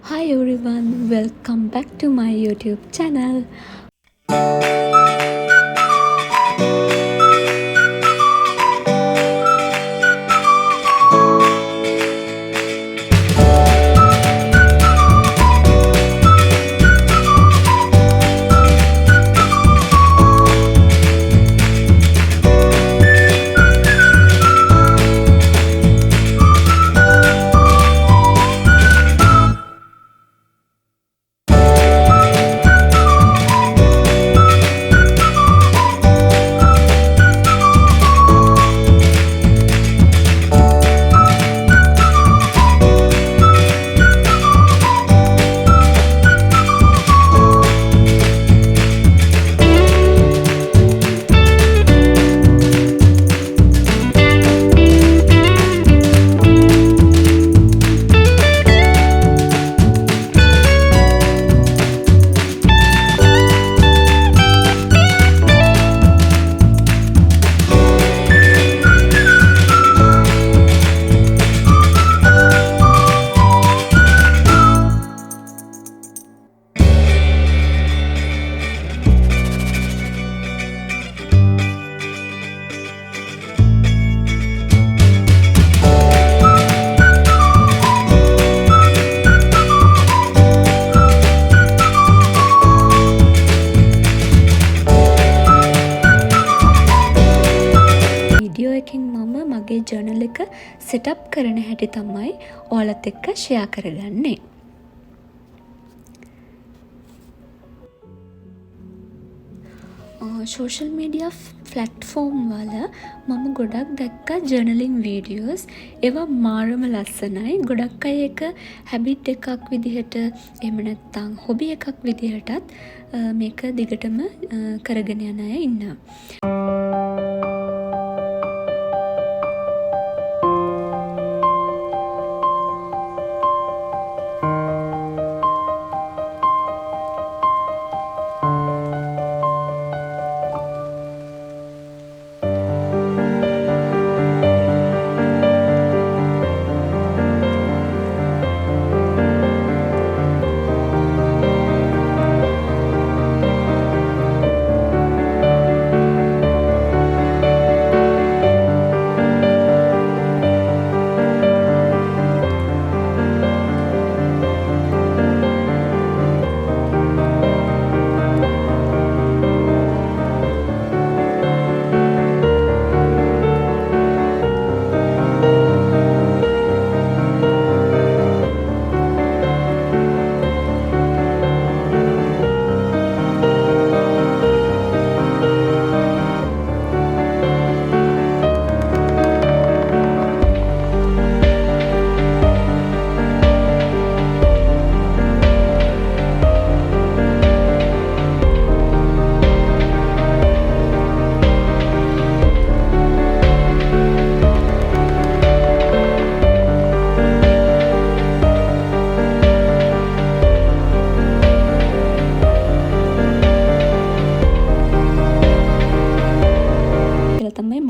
Hi everyone, welcome back to my YouTube channel. Video එකෙන් මම මගේ ජර්නල් එක සෙටප් කරන හැටි තමයි ඔයාලත් එක්ක ෂෙයා කරගන්නේ. සෝෂල් මීඩියා ප්ලැට්ෆෝම් වල මම ගොඩක් දැක්කා ජර්නලින් වීඩියෝස්. ඒවා මාරම ලස්සනයි. ගොඩක් අය ඒක හැබිට් එකක් විදිහට එහෙම නැත්නම් හොබි එකක් විදිහටත් මේක දිගටම කරගෙන යන අය ඉන්නවා.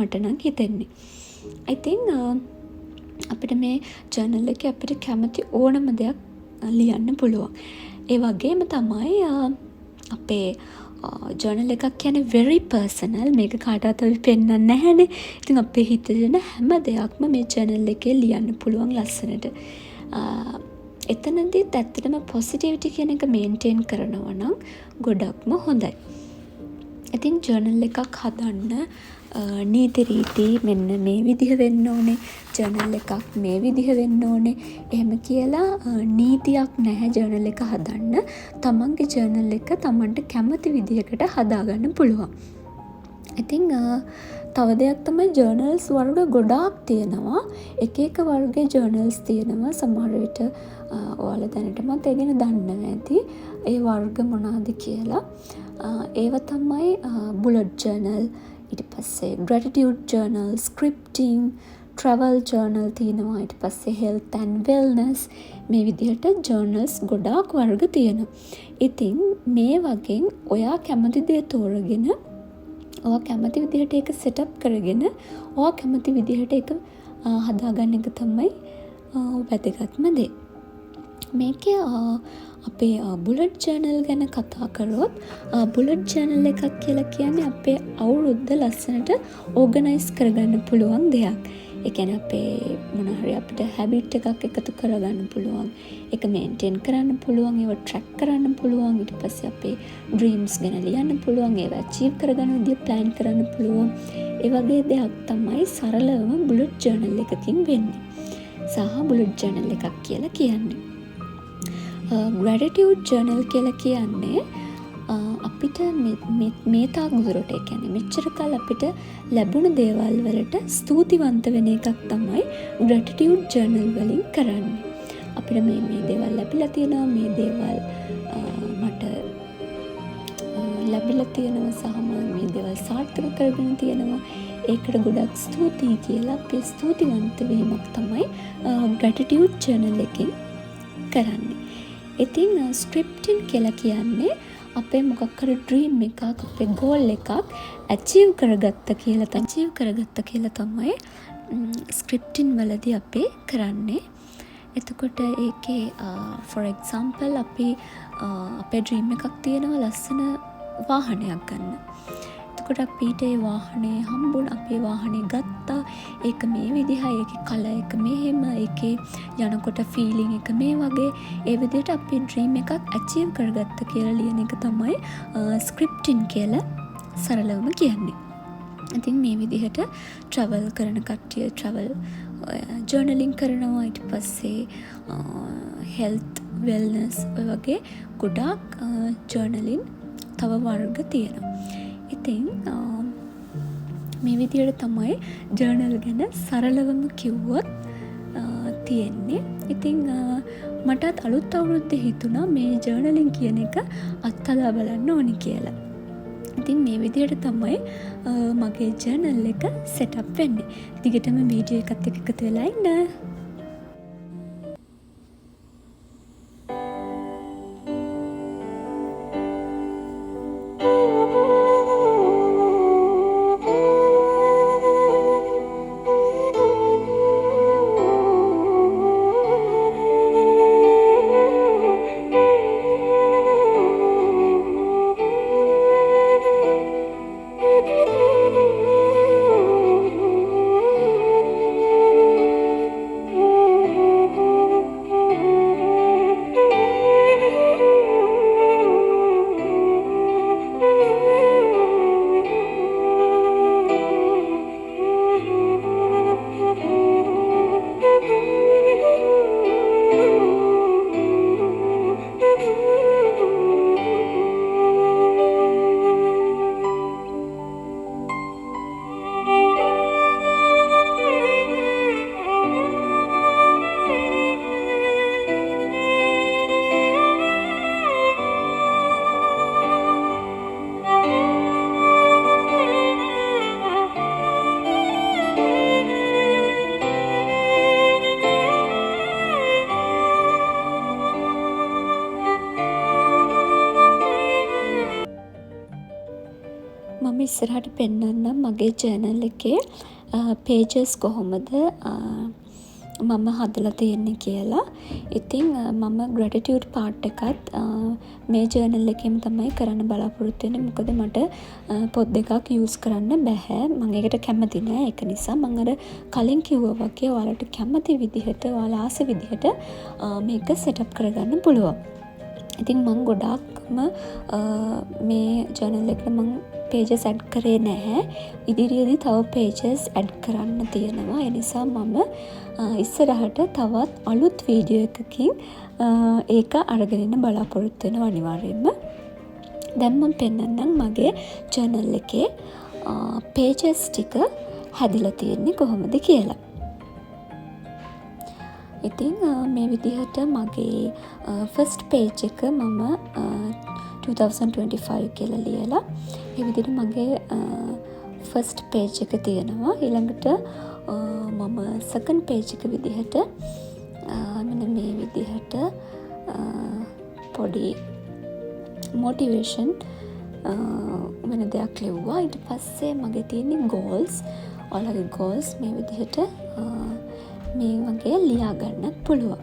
මට නම් හිතෙන්නේ. I think අපිට මේ ජර්නල් එකේ අපිට කැමති ඕනම දෙයක් ලියන්න පුළුවන්. ඒ වගේම තමයි අපේ ජර්නල් එකක් කියන්නේ very personal. මේක කාටවත් අපි පෙන්නන්නේ නැහැනේ. ඉතින් අපේ හිතෙන හැම දෙයක්ම මේ ජර්නල් එකේ ලියන්න පුළුවන් ලස්සනට. එතනදිත් ඇත්තටම positivity කියන එක maintain කරනවා නම් ගොඩක්ම හොඳයි. ඉතින් ජර්නල් එකක් හදන්න නීති රීති මෙන්න මේ විදිහ වෙන්න ඕනේ, ජර්නල් එකක් මේ විදිහ වෙන්න ඕනේ එහෙම කියලා නීතියක් නැහැ ජර්නල් එක හදන්න. තමන්ගේ ජර්නල් එක තමන්ට කැමති විදිහකට හදාගන්න පුළුවන්. ඉතින් තව දෙයක් තමයි ජර්නල්ස් වර්ග ගොඩාක් තියෙනවා. එක එක වර්ගයේ ජර්නල්ස් තියෙනවා. සමහර විට ඔයාලා දැනටමත් ඒ ගැන දන්නවා ඇති. ඒ වර්ග මොනවාද කියලා. ඒව තමයි බුලට් ජර්නල්, ඊට පස්සේ gratitude journal, scripting, travel journal තියෙනවා. ඊට පස්සේ health and wellness, මේ විදිහට journals ගොඩාක් වර්ග තියෙනවා. ඉතින් මේ වගේ ඔයා කැමති දේ තෝරගෙන ඔයා කැමති විදිහට ඒක සෙටප් කරගෙන ඔයා කැමති විදිහට ඒක හදාගන්න එක තමයි වැදගත්ම දේ. මේකේ අපේ බුලට් ජර්නල් ගැන කතා කරොත් බුලට් ජර්නල් එකක් කියලා කියන්නේ අපේ අවුරුද්ද ලස්සනට ඕගනයිස් කරගන්න පුළුවන් දෙයක්. ඒ කියන්නේ අපේ මොන හරි අපිට හැබිට් එකක් එකතු කරගන්න පුළුවන්. ඒක මේන්ටේන් කරන්න පුළුවන්, ඒව ට්‍රැක් කරන්න පුළුවන්. ඊට පස්සේ අපේ ඩ්‍රීම්ස් ගැන ලියන්න පුළුවන්, ඒව අචීව් කරගන්න විදිය ප්ලෑන් කරන්න පුළුවන්. ඒ වගේ දෙයක් තමයි සරලවම බුලට් ජර්නල් එකකින් වෙන්නේ. සහ බුලට් ජර්නල් එකක් කියලා කියන්නේ. ග්‍රැටිටියුඩ් ජර්නල් කියලා කියන්නේ අපිට මේ තාක් දුරට, ඒ කියන්නේ මෙච්චර කල් අපිට ලැබුණු දේවල් වලට ස්තුතිවන්ත වෙන එකක් තමයි ග්‍රැටිටියුඩ් ජර්නල් වලින් කරන්නේ. අපිට මේ දේවල් ලැබිලා තියෙනවා, මේ දේවල් මට ලැබිලා තියෙනවා සහ මේ දේවල් සාර්ථක කරගෙන තියෙනවා. ඒකට ගොඩක් ස්තුතියි කියලා අපි ස්තුතිවන්ත වීමක් තමයි ග්‍රැටිටියුඩ් ජර්නල් එකෙන් කරන්නේ. ඉතින් ස්ක්‍රිප්ටින් කියලා කියන්නේ අපේ මොකක් හරි ඩ්‍රීම් එකක්, අපේ ගෝල් එකක් ඇචීව් කරගත්ත කියලා තමයි ස්ක්‍රිප්ටින් වලදී අපි කරන්නේ. එතකොට ඒකේ ෆොර් එක්සාම්පල් අපි අපේ ඩ්‍රීම් එකක් තියෙනවා ලස්සන වාහනයක් ගන්න. එතකොට අපිට ඒ වාහනේ හම්බුණා, අපි වාහනේ ගත්තා. ඒක මේ විදිහයි, ඒකේ කලර් එක මෙහෙම, ඒකේ යනකොට ෆීලිං එක මේ වගේ. ඒ විදිහට අපි ඩ්‍රීම් එකක් ඇචීව් කරගත්ත කියලා ලියන එක තමයි ස්ක්‍රිප්ටින් කියලා සරලවම කියන්නේ. ඉතින් මේ විදිහට ට්‍රැවල් කරන කට්ටිය ට්‍රැවල් ජර්නලින් කරනවා. ඊට පස්සේ හෙල්ත් වෙල්නස් ඔය වගේ ගොඩාක් ජර්නලින් තව වර්ග තියෙනවා. ඉතින් මේ විදිහට තමයි ජර්නල් ගැන සරලවම කිව්වොත් තියෙන්නේ. ඉතින් මටත් අලුත් අවුරුද්දේ හිතුණා මේ ජර්නලින් කියන එක අත්හදා බලන්න ඕනි කියලා. ඉතින් මේ විදිහට තමයි මගේ ජර්නල් එක සෙටප් වෙන්නේ. දිගටම වීඩියෝ එකත් එක්ක එකතු වෙලා ඉන්න. මම ඉස්සරහට පෙන්නන්නම් මගේ ජර්නල් එකේ පේජස් කොහොමද මම හදලා තියෙන්නේ කියලා. ඉතින් මම ග්‍රැටිටියුඩ් පාර්ට් එකත් මේ ජර්නල් එකේම තමයි කරන්න බලාපොරොත්තු වෙන්නේ. මොකද මට පොත් දෙකක් යූස් කරන්න බැහැ. මම ඒකට කැමති නෑ. ඒක නිසා මම අර කලින් කිව්වා වගේ ඔයාලට කැමති විදිහට, ඔයාලා ආස විදිහට මේක සෙටප් කරගන්න පුළුවන්. ඉතින් මම ගොඩාක්ම මේ ජර්නල් එකට මම පේජස් ඇඩ් කරේ නැහැ. ඉදිරියේදී තව පේජස් ඇඩ් කරන්න තියෙනවා. ඒ නිසා මම ඉස්සරහට තවත් අලුත් වීඩියෝ එකකින් ඒක අරගෙන ඉන්න බලාපොරොත්තු වෙනවා අනිවාර්යයෙන්ම. දැන් මම පෙන්නන්නම් මගේ ජර්නල් එකේ පේජස් ටික හැදිලා තියෙන්නේ කොහොමද කියලා. ඉතින් මේ විදිහට මගේ ෆස්ට් පේජ් එක මම 2025 කියලා ලියලා මේ විදිහට මගේ ෆස්ට් පේජ් එක තියෙනවා. ඊළඟට මම සෙකන්ඩ් පේජ් එක විදිහට මෙන්න මේ විදිහට පොඩි මොටිවේෂන් වෙන දෙයක් ලිව්වා. ඊට පස්සේ මගේ තියෙන්නේ ගෝල්ස්. ඔයාලගේ ගෝල්ස් මේ විදිහට මේ වගේ ලියා ගන්නත් පුළුවන්.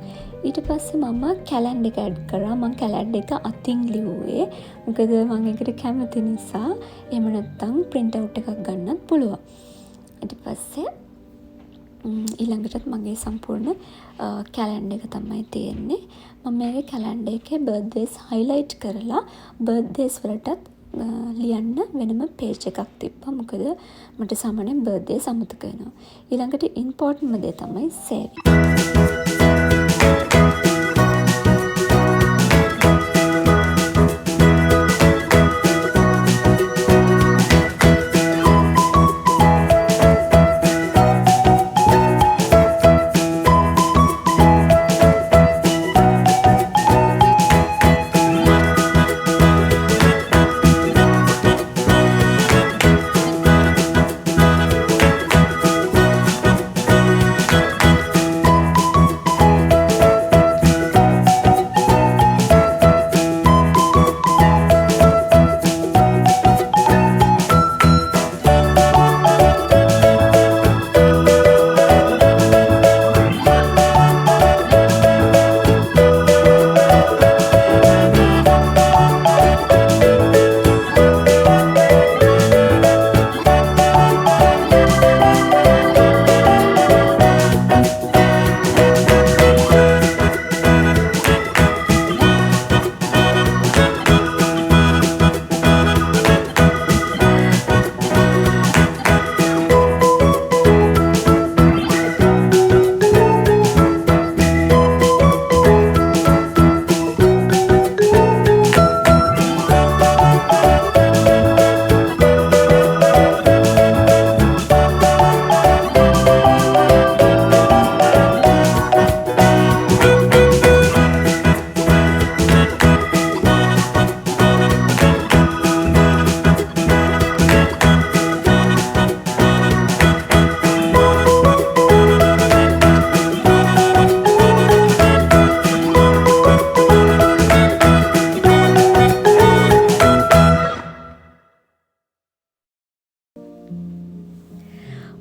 ඊට පස්සේ මම කැලෙන්ඩර් එක ඇඩ් කරා. මම කැලෙන්ඩර් එක අතින් ලිව්වේ. මොකද මම ඒකට කැමති නිසා. එහෙම නැත්නම් print out එකක් ගන්නත් පුළුවන්. ඊට පස්සේ ඊළඟටත් මගේ සම්පූර්ණ කැලෙන්ඩර් එක තමයි තියෙන්නේ. මම මේකේ කැලෙන්ඩර් එකේ බර්ත්ඩේස් highlight කරලා බර්ත්ඩේස් වලටත් ලියන්න වෙනම පේජ් එකක් තිබ්බා. මොකද මට සාමාන්‍යයෙන් බර්ත්ඩේස් අමතක වෙනවා. ඊළඟට ඉම්පෝර්ටන්ට්ම දේ තමයි සේවිං.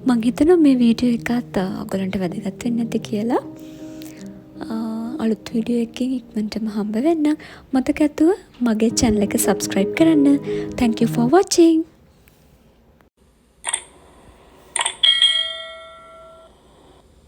මං හිතනවා මේ වීඩියෝ එකත් ඔයගලන්ට වැදගත් වෙන්න ඇති කියලා. අලුත් වීඩියෝ එකකින් ඉක්මනටම හම්බ වෙන්න. මතක ඇතුව මගේ channel එක subscribe කරන්න. Thank you for watching.